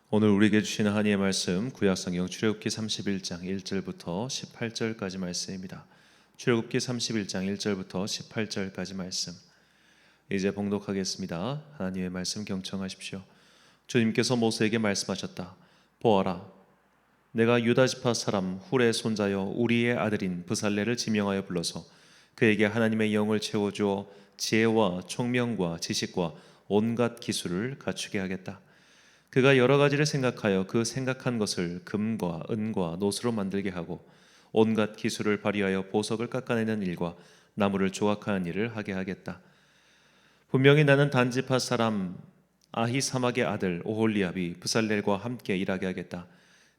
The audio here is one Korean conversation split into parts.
오늘 우리에게 주시는 하나님의 말씀 구약성경 출애굽기 31장 1절부터 18절까지 말씀입니다. 출애굽기 31장 1절부터 18절까지 말씀 이제 봉독하겠습니다. 하나님의 말씀 경청하십시오. 주님께서 모세에게 말씀하셨다. 보아라, 내가 유다 지파 사람 훌의 손자여 우리의 아들인 브살레를 지명하여 불러서 그에게 하나님의 영을 채워주어 지혜와 총명과 지식과 온갖 기술을 갖추게 하겠다. 그가 여러 가지를 생각하여 그 생각한 것을 금과 은과 노수로 만들게 하고 온갖 기술을 발휘하여 보석을 깎아내는 일과 나무를 조각하는 일을 하게 하겠다. 분명히 나는 단지파 사람 아히사막의 아들 오홀리압이 브살렐과 함께 일하게 하겠다.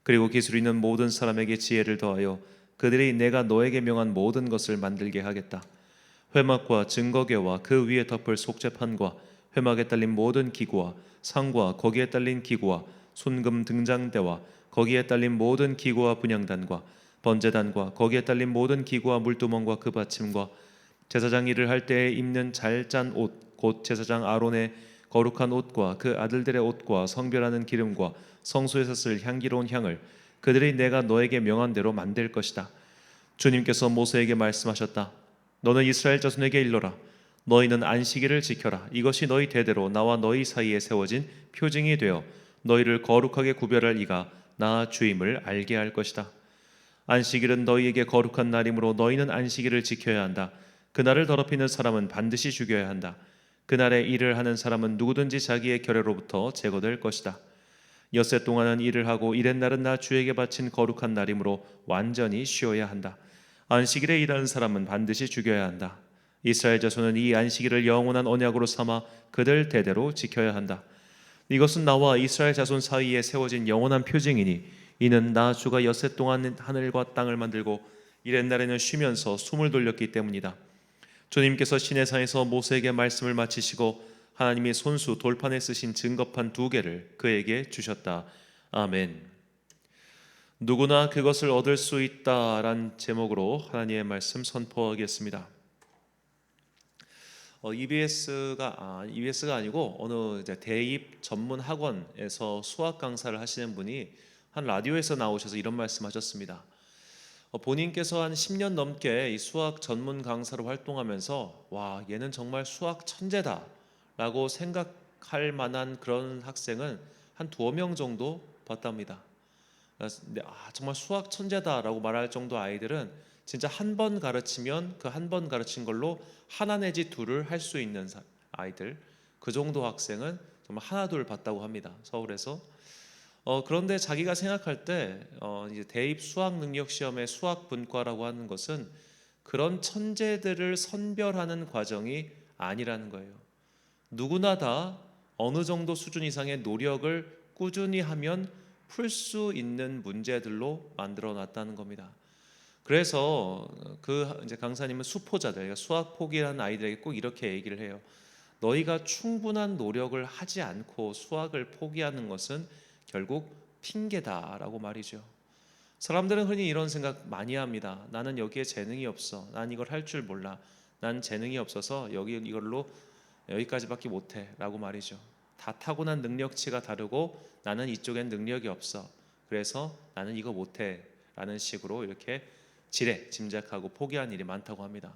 그리고 기술 있는 모든 사람에게 지혜를 더하여 그들이 내가 너에게 명한 모든 것을 만들게 하겠다. 회막과 증거궤와 그 위에 덮을 속죄판과 회막에 딸린 모든 기구와 상과 거기에 딸린 기구와 순금 등장대와 거기에 딸린 모든 기구와 분향단과 번제단과 거기에 딸린 모든 기구와 물두멍과 그 받침과 제사장 일을 할 때에 입는 잘 짠 옷 곧 제사장 아론의 거룩한 옷과 그 아들들의 옷과 성별하는 기름과 성소에서 쓸 향기로운 향을 그들이 내가 너에게 명한 대로 만들 것이다. 주님께서 모세에게 말씀하셨다. 너는 이스라엘 자손에게 일러라. 너희는 안식일을 지켜라. 이것이 너희 대대로 나와 너희 사이에 세워진 표징이 되어 너희를 거룩하게 구별할 이가 나 주임을 알게 할 것이다. 안식일은 너희에게 거룩한 날이므로 너희는 안식일을 지켜야 한다. 그날을 더럽히는 사람은 반드시 죽여야 한다. 그날에 일을 하는 사람은 누구든지 자기의 결례로부터 제거될 것이다. 엿새 동안은 일을 하고 일의 날은 나 주에게 바친 거룩한 날이므로 완전히 쉬어야 한다. 안식일에 일하는 사람은 반드시 죽여야 한다. 이스라엘 자손은 이 안식일을 영원한 언약으로 삼아 그들 대대로 지켜야 한다. 이것은 나와 이스라엘 자손 사이에 세워진 영원한 표징이니 이는 나 주가 엿새 동안 하늘과 땅을 만들고 이렛 날에는 쉬면서 숨을 돌렸기 때문이다. 주님께서 시내산에서 모세에게 말씀을 마치시고 하나님이 손수 돌판에 쓰신 증거판 2개를 그에게 주셨다. 아멘. 누구나 그것을 얻을 수 있다란 제목으로 하나님의 말씀 선포하겠습니다. EBS가 아니고 어느 이제 대입 전문 학원에서 수학 강사를 하시는 분이 한 라디오에서 나오셔서 이런 말씀하셨습니다. 본인께서 한 10년 넘게 이 수학 전문 강사로 활동하면서 와, 얘는 정말 수학 천재다라고 생각할 만한 그런 학생은 한 2명 정도 봤답니다. 근데 정말 수학 천재다라고 말할 정도 아이들은 진짜 한 번 가르치면 그 한 번 가르친 걸로 하나 내지 둘을 할 수 있는 아이들, 그 정도 학생은 정말 하나 둘 봤다고 합니다. 서울에서. 그런데 자기가 생각할 때 이제 대입 수학 능력 시험의 수학 분과라고 하는 것은 그런 천재들을 선별하는 과정이 아니라는 거예요. 누구나 다 어느 정도 수준 이상의 노력을 꾸준히 하면 풀 수 있는 문제들로 만들어 놨다는 겁니다. 그래서 그 이제 강사님은 수포자들, 그러니까 수학 포기하는 아이들에게 꼭 이렇게 얘기를 해요. 너희가 충분한 노력을 하지 않고 수학을 포기하는 것은 결국 핑계다라고 말이죠. 사람들은 흔히 이런 생각 많이 합니다. 나는 여기에 재능이 없어. 난 이걸 할 줄 몰라. 난 재능이 없어서 이걸로 여기까지밖에 못해 라고 말이죠. 다 타고난 능력치가 다르고 나는 이쪽엔 능력이 없어. 그래서 나는 이거 못해 라는 식으로 이렇게 짐작하고 포기한 일이 많다고 합니다.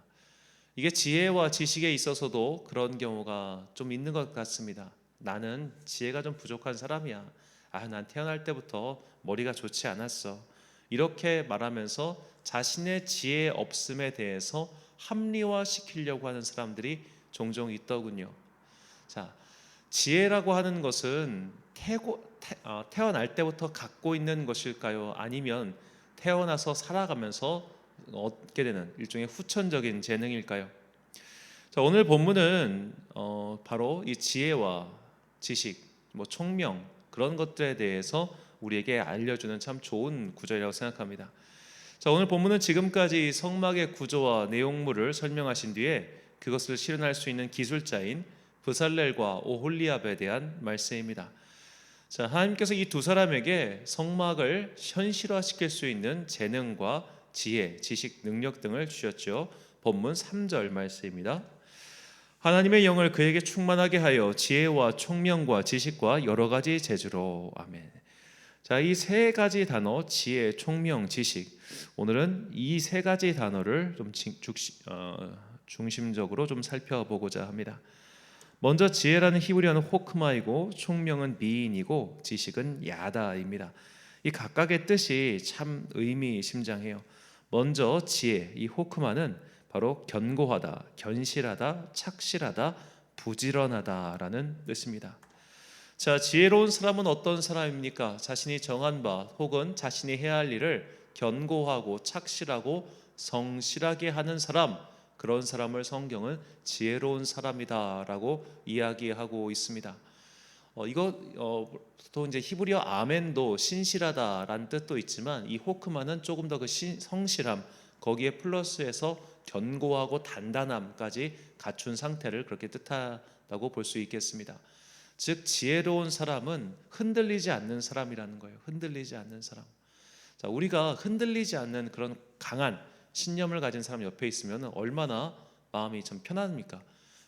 이게 지혜와 지식에 있어서도 그런 경우가 좀 있는 것 같습니다. 나는 지혜가 좀 부족한 사람이야. 난 태어날 때부터 머리가 좋지 않았어. 이렇게 말하면서 자신의 지혜 없음에 대해서 합리화시키려고 하는 사람들이 종종 있더군요. 자, 지혜라고 하는 것은 태어날 때부터 갖고 있는 것일까요? 아니면 태어나서 살아가면서 얻게 되는 일종의 후천적인 재능일까요? 자, 오늘 본문은 바로 이 지혜와 지식, 총명 그런 것들에 대해서 우리에게 알려주는 참 좋은 구절이라고 생각합니다. 자, 오늘 본문은 지금까지 성막의 구조와 내용물을 설명하신 뒤에 그것을 실현할 수 있는 기술자인 브살렐과 오홀리압에 대한 말씀입니다. 자, 하나님께서 이 2사람에게 성막을 현실화시킬 수 있는 재능과 지혜, 지식, 능력 등을 주셨죠. 본문 3절 말씀입니다. 하나님의 영을 그에게 충만하게 하여 지혜와 총명과 지식과 여러 가지 재주로. 아멘. 자, 이 세 가지 단어, 지혜, 총명, 지식. 오늘은 이 세 가지 단어를 좀 중심적으로 좀 살펴보고자 합니다. 먼저 지혜라는 히브리어는 호크마이고, 총명은 미인이고, 지식은 야다입니다. 이 각각의 뜻이 참 의미심장해요. 먼저 지혜, 이 호크마는 바로 견고하다, 견실하다, 착실하다, 부지런하다라는 뜻입니다. 자, 지혜로운 사람은 어떤 사람입니까? 자신이 정한 바 혹은 자신이 해야 할 일을 견고하고 착실하고 성실하게 하는 사람, 그런 사람을 성경은 지혜로운 사람이다라고 이야기하고 있습니다. 또 이제 히브리어 아멘도 신실하다라는 뜻도 있지만 이 호크마는 조금 더 그 성실함 거기에 플러스해서 견고하고 단단함까지 갖춘 상태를 그렇게 뜻하다고 볼 수 있겠습니다. 즉 지혜로운 사람은 흔들리지 않는 사람이라는 거예요. 흔들리지 않는 사람. 자, 우리가 흔들리지 않는 그런 강한 신념을 가진 사람 옆에 있으면 얼마나 마음이 참 편합니까?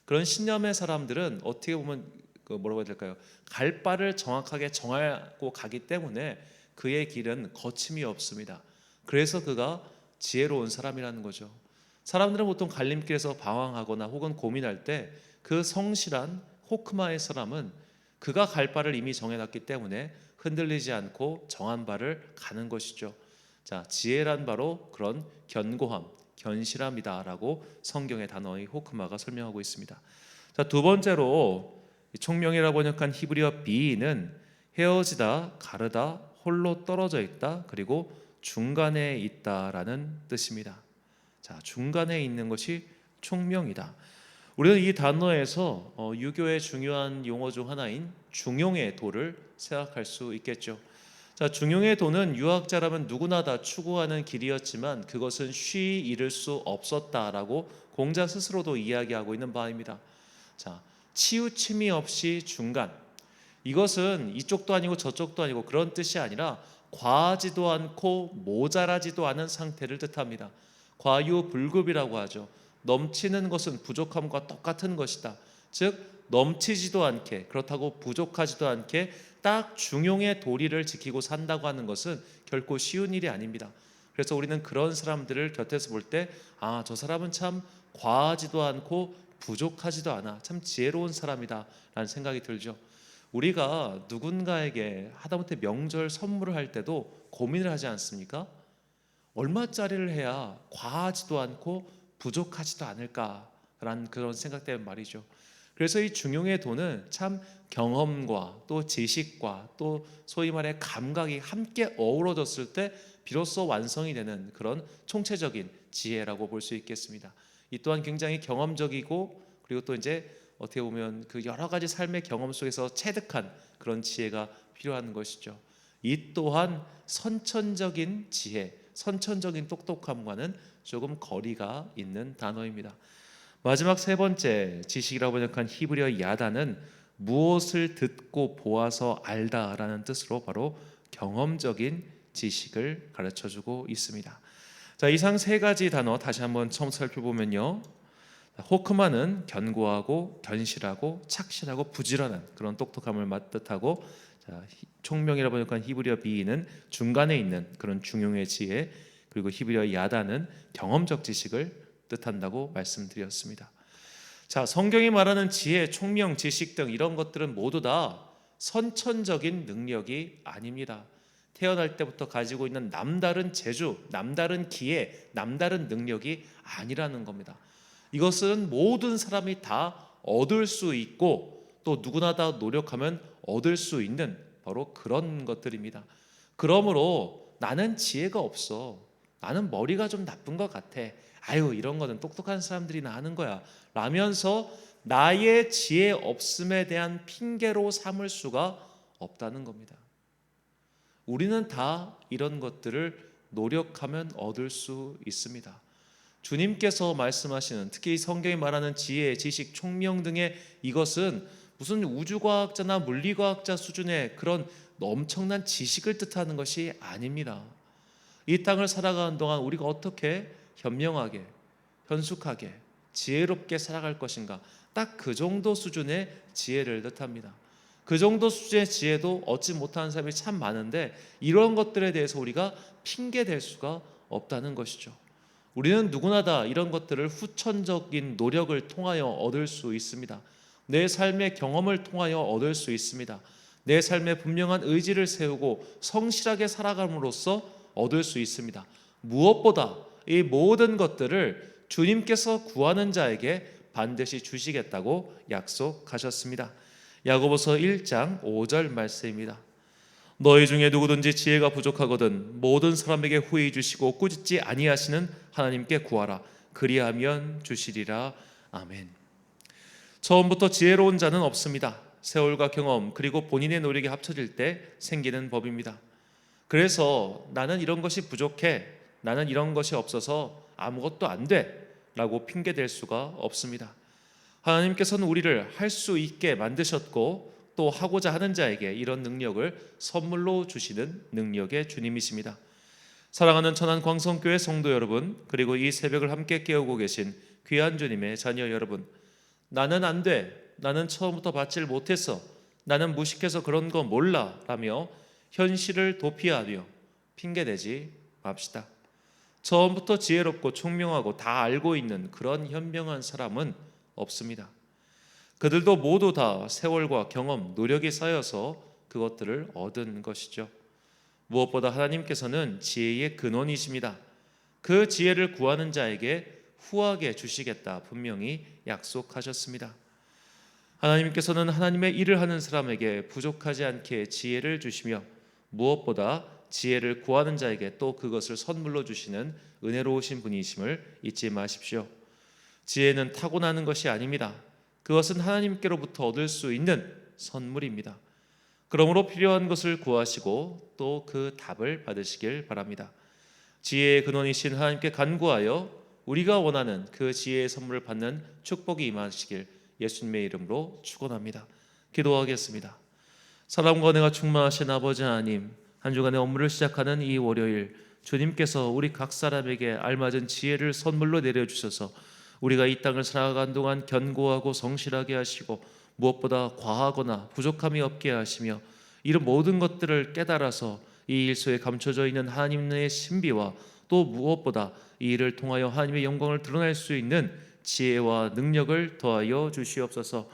그런 신념의 사람들은 어떻게 보면 뭐라고 해야 될까요? 갈 바를 정확하게 정하고 가기 때문에 그의 길은 거침이 없습니다. 그래서 그가 지혜로운 사람이라는 거죠. 사람들은 보통 갈림길에서 방황하거나 혹은 고민할 때 그 성실한 호크마의 사람은 그가 갈 바를 이미 정해놨기 때문에 흔들리지 않고 정한 바를 가는 것이죠. 자, 지혜란 바로 그런 견고함, 견실함이다라고 성경의 단어의 호크마가 설명하고 있습니다. 자, 두 번째로 총명이라고 번역한 히브리어 비는 헤어지다, 가르다, 홀로 떨어져 있다, 그리고 중간에 있다라는 뜻입니다. 자, 중간에 있는 것이 총명이다. 우리는 이 단어에서 유교의 중요한 용어 중 하나인 중용의 도를 생각할 수 있겠죠. 자, 중용의 도는 유학자라면 누구나 다 추구하는 길이었지만 그것은 쉬이 이룰 수 없었다라고 공자 스스로도 이야기하고 있는 바입니다. 자, 치우침이 없이 중간. 이것은 이쪽도 아니고 저쪽도 아니고 그런 뜻이 아니라 과하지도 않고 모자라지도 않은 상태를 뜻합니다. 과유불급이라고 하죠. 넘치는 것은 부족함과 똑같은 것이다. 즉 넘치지도 않게, 그렇다고 부족하지도 않게 딱 중용의 도리를 지키고 산다고 하는 것은 결코 쉬운 일이 아닙니다. 그래서 우리는 그런 사람들을 곁에서 볼 때 저 사람은 참 과하지도 않고 부족하지도 않아, 참 지혜로운 사람이다 라는 생각이 들죠. 우리가 누군가에게 하다못해 명절 선물을 할 때도 고민을 하지 않습니까? 얼마짜리를 해야 과하지도 않고 부족하지도 않을까라는 그런 생각 때문에 말이죠. 그래서 이 중용의 도는 참 경험과 또 지식과 또 소위 말해 감각이 함께 어우러졌을 때 비로소 완성이 되는 그런 총체적인 지혜라고 볼 수 있겠습니다. 이 또한 굉장히 경험적이고 그리고 또 이제 어떻게 보면 그 여러 가지 삶의 경험 속에서 체득한 그런 지혜가 필요한 것이죠. 이 또한 선천적인 지혜, 선천적인 똑똑함과는 조금 거리가 있는 단어입니다. 마지막 세 번째 지식이라고 번역한 히브리어 야다는 무엇을 듣고 보아서 알다라는 뜻으로 바로 경험적인 지식을 가르쳐주고 있습니다. 자, 이상 세 가지 단어 다시 한번 처음 살펴보면요. 호크마는 견고하고 견실하고 착실하고 부지런한 그런 똑똑함을 뜻하고, 총명이라고 번역한 히브리어 비는 중간에 있는 그런 중용의 지혜, 그리고 히브리어 야다는 경험적 지식을 뜻한다고 말씀드렸습니다. 자, 성경이 말하는 지혜, 총명, 지식 등 이런 것들은 모두 다 선천적인 능력이 아닙니다. 태어날 때부터 가지고 있는 남다른 재주, 남다른 기회, 남다른 능력이 아니라는 겁니다. 이것은 모든 사람이 다 얻을 수 있고 또 누구나 다 노력하면 얻을 수 있는 바로 그런 것들입니다. 그러므로 나는 지혜가 없어, 나는 머리가 좀 나쁜 것 같아, 아유 이런 거는 똑똑한 사람들이나 하는 거야 라면서 나의 지혜 없음에 대한 핑계로 삼을 수가 없다는 겁니다. 우리는 다 이런 것들을 노력하면 얻을 수 있습니다. 주님께서 말씀하시는, 특히 성경이 말하는 지혜, 지식, 총명 등의 이것은 무슨 우주과학자나 물리과학자 수준의 그런 엄청난 지식을 뜻하는 것이 아닙니다. 이 땅을 살아가는 동안 우리가 어떻게 현명하게, 현숙하게, 지혜롭게 살아갈 것인가, 딱 그 정도 수준의 지혜를 뜻합니다. 그 정도 수준의 지혜도 얻지 못하는 사람이 참 많은데 이런 것들에 대해서 우리가 핑계 댈 수가 없다는 것이죠. 우리는 누구나 다 이런 것들을 후천적인 노력을 통하여 얻을 수 있습니다. 내 삶의 경험을 통하여 얻을 수 있습니다. 내 삶에 분명한 의지를 세우고 성실하게 살아감으로써 얻을 수 있습니다. 무엇보다 이 모든 것들을 주님께서 구하는 자에게 반드시 주시겠다고 약속하셨습니다. 야고보서 1장 5절 말씀입니다. 너희 중에 누구든지 지혜가 부족하거든 모든 사람에게 후히 주시고 꾸짖지 아니하시는 하나님께 구하라. 그리하면 주시리라. 아멘. 처음부터 지혜로운 자는 없습니다. 세월과 경험 그리고 본인의 노력이 합쳐질 때 생기는 법입니다. 그래서 나는 이런 것이 부족해, 나는 이런 것이 없어서 아무것도 안 돼 라고 핑계댈 수가 없습니다. 하나님께서는 우리를 할 수 있게 만드셨고 또 하고자 하는 자에게 이런 능력을 선물로 주시는 능력의 주님이십니다. 사랑하는 천안 광성교회 성도 여러분, 그리고 이 새벽을 함께 깨우고 계신 귀한 주님의 자녀 여러분, 나는 안 돼, 나는 처음부터 받질 못했어, 나는 무식해서 그런 거 몰라 라며 현실을 도피하며 핑계대지 맙시다. 처음부터 지혜롭고 총명하고 다 알고 있는 그런 현명한 사람은 없습니다. 그들도 모두 다 세월과 경험, 노력이 쌓여서 그것들을 얻은 것이죠. 무엇보다 하나님께서는 지혜의 근원이십니다. 그 지혜를 구하는 자에게 후하게 주시겠다 분명히 약속하셨습니다. 하나님께서는 하나님의 일을 하는 사람에게 부족하지 않게 지혜를 주시며 무엇보다 지혜를 구하는 자에게 또 그것을 선물로 주시는 은혜로우신 분이심을 잊지 마십시오. 지혜는 타고나는 것이 아닙니다. 그것은 하나님께로부터 얻을 수 있는 선물입니다. 그러므로 필요한 것을 구하시고 또 그 답을 받으시길 바랍니다. 지혜의 근원이신 하나님께 간구하여 우리가 원하는 그 지혜의 선물을 받는 축복이 임하시길 예수님의 이름으로 축원합니다. 기도하겠습니다. 사랑과 은혜가 충만하신 아버지 하나님, 한 주간의 업무를 시작하는 이 월요일 주님께서 우리 각 사람에게 알맞은 지혜를 선물로 내려주셔서 우리가 이 땅을 살아간 동안 견고하고 성실하게 하시고 무엇보다 과하거나 부족함이 없게 하시며 이런 모든 것들을 깨달아서 이 일 속에 감춰져 있는 하나님의 신비와 또 무엇보다 이 일을 통하여 하나님의 영광을 드러낼 수 있는 지혜와 능력을 더하여 주시옵소서.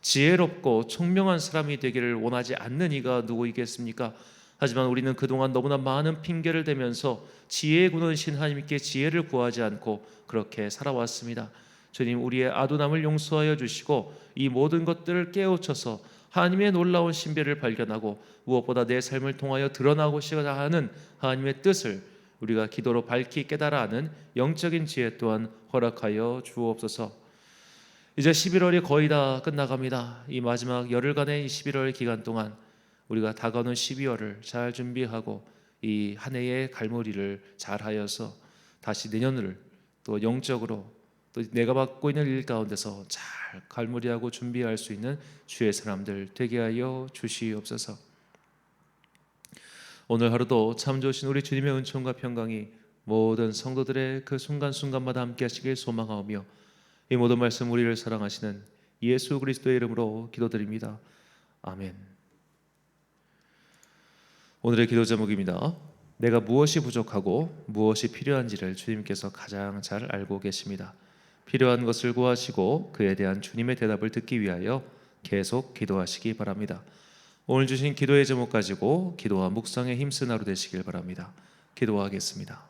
지혜롭고 총명한 사람이 되기를 원하지 않는 이가 누구이겠습니까? 하지만 우리는 그동안 너무나 많은 핑계를 대면서 지혜의 근원이신 하나님께 지혜를 구하지 않고 그렇게 살아왔습니다. 주님, 우리의 아둔함을 용서하여 주시고 이 모든 것들을 깨우쳐서 하나님의 놀라운 신비를 발견하고 무엇보다 내 삶을 통하여 드러나고자 하는 하나님의 뜻을 우리가 기도로 밝히 깨달아 아는 영적인 지혜 또한 허락하여 주옵소서. 이제 11월이 거의 다 끝나갑니다. 이 마지막 열흘간의 11월 기간 동안 우리가 다가오는 12월을 잘 준비하고 이 한 해의 갈무리를 잘 하여서 다시 내년을 또 영적으로 또 내가 맡고 있는 일 가운데서 잘 갈무리하고 준비할 수 있는 주의 사람들 되게 하여 주시옵소서. 오늘 하루도 참 좋으신 우리 주님의 은총과 평강이 모든 성도들의 그 순간순간마다 함께 하시길 소망하오며 이 모든 말씀 우리를 사랑하시는 예수 그리스도의 이름으로 기도드립니다. 아멘. 오늘의 기도 제목입니다. 내가 무엇이 부족하고 무엇이 필요한지를 주님께서 가장 잘 알고 계십니다. 필요한 것을 구하시고 그에 대한 주님의 대답을 듣기 위하여 계속 기도하시기 바랍니다. 오늘 주신 기도의 제목 가지고 기도와 묵상에 힘쓴 하루 되시길 바랍니다. 기도하겠습니다.